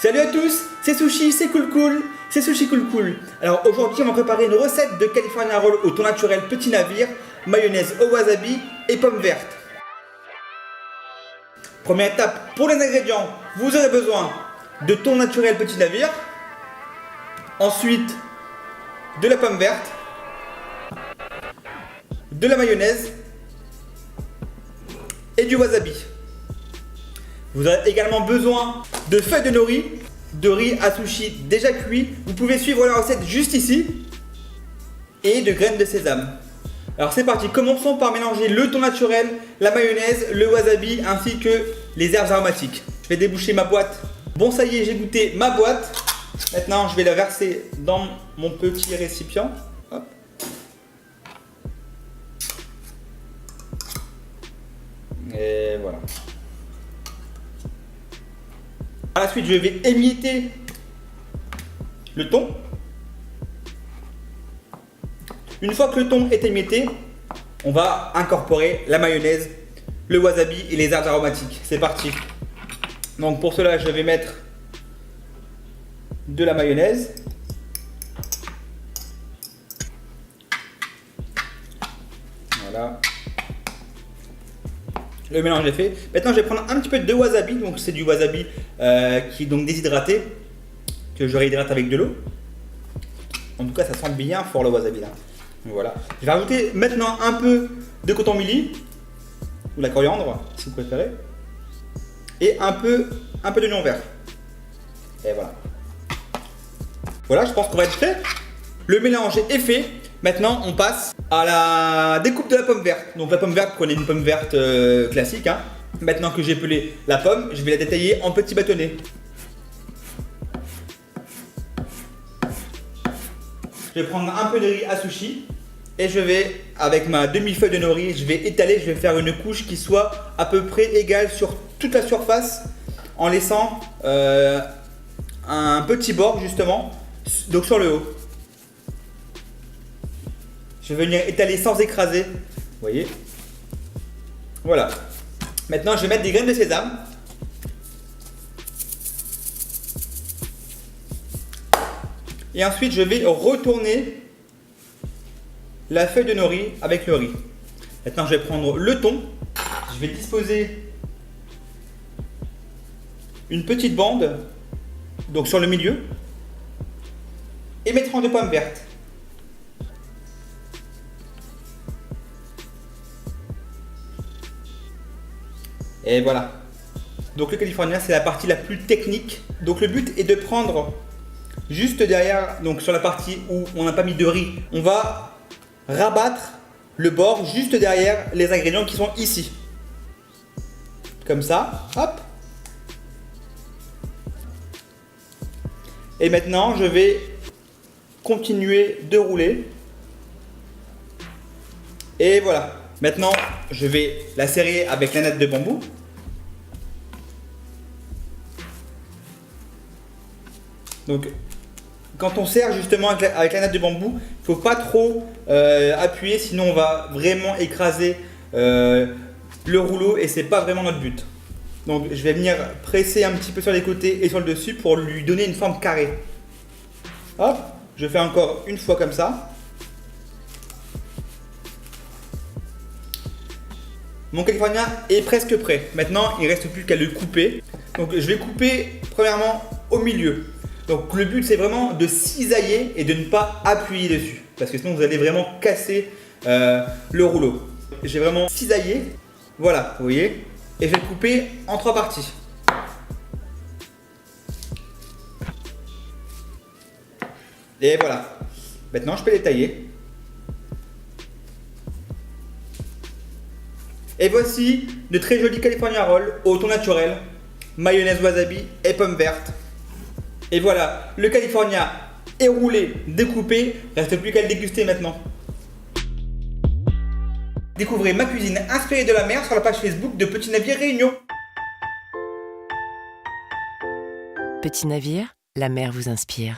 Salut à tous, c'est Sushi, c'est cool. C'est Sushi cool. Alors aujourd'hui on va préparer une recette de California Roll au thon naturel petit navire, mayonnaise au wasabi et pommes vertes. Première étape, pour les ingrédients, vous aurez besoin de thon naturel petit navire, ensuite de la pomme verte, de la mayonnaise et du wasabi. Vous aurez également besoin de feuilles de nori, de riz à sushi déjà cuit. Vous pouvez suivre la recette juste ici. Et de graines de sésame. Alors c'est parti, commençons par mélanger le thon naturel, la mayonnaise, le wasabi ainsi que les herbes aromatiques. Je vais déboucher ma boîte. Bon ça y est, j'ai goûté ma boîte. Maintenant je vais la verser dans mon petit récipient. Hop. Et voilà. Par la suite, je vais émietter le thon. Une fois que le thon est émietté, on va incorporer la mayonnaise, le wasabi et les herbes aromatiques. C'est parti. Donc pour cela, je vais mettre de la mayonnaise. Voilà. Le mélange est fait. Maintenant, je vais prendre un petit peu de wasabi. Donc, c'est du wasabi qui est donc déshydraté, que je réhydrate avec de l'eau. En tout cas, ça sent bien fort le wasabi là. Donc, voilà. Je vais rajouter maintenant un peu de coton milli ou la coriandre, si vous préférez, et un peu d'oignon vert. Et voilà. Voilà, je pense qu'on va être prêt. Le mélange est fait. Maintenant, on passe à la découpe de la pomme verte. Donc la pomme verte, prenez une pomme verte classique. Hein. Maintenant que j'ai pelé la pomme, je vais la détailler en petits bâtonnets. Je vais prendre un peu de riz à sushi et je vais, avec ma demi-feuille de nori, je vais étaler, je vais faire une couche qui soit à peu près égale sur toute la surface en laissant un petit bord justement, donc sur le haut. Je vais venir étaler sans écraser, vous voyez. Voilà. Maintenant, je vais mettre des graines de sésame. Et ensuite, je vais retourner la feuille de nori avec le riz. Maintenant, je vais prendre le thon. Je vais disposer une petite bande, donc sur le milieu, et mes tranches de pommes vertes. Et voilà. Donc le California, c'est la partie la plus technique. Donc le but est de prendre juste derrière, donc sur la partie où on n'a pas mis de riz, on va rabattre le bord juste derrière les ingrédients qui sont ici. Comme ça, hop. Et maintenant, je vais continuer de rouler. Et voilà. Maintenant, je vais la serrer avec la natte de bambou. Donc, quand on serre justement avec la natte de bambou, il ne faut pas trop appuyer, sinon on va vraiment écraser le rouleau et c'est pas vraiment notre but. Donc, je vais venir presser un petit peu sur les côtés et sur le dessus pour lui donner une forme carrée. Hop, je fais encore une fois comme ça. Mon California est presque prêt. Maintenant, il ne reste plus qu'à le couper. Donc, je vais couper premièrement au milieu. Donc, le but, c'est vraiment de cisailler et de ne pas appuyer dessus. Parce que sinon, vous allez vraiment casser le rouleau. J'ai vraiment cisaillé. Voilà, vous voyez. Et je vais le couper en 3 parties. Et voilà. Maintenant, je peux les tailler. Et voici de très jolis California Roll au thon naturel, mayonnaise wasabi et pommes vertes. Et voilà, le California est roulé, découpé, reste plus qu'à le déguster maintenant. Découvrez ma cuisine inspirée de la mer sur la page Facebook de Petit Navire Réunion. Petit Navire, la mer vous inspire.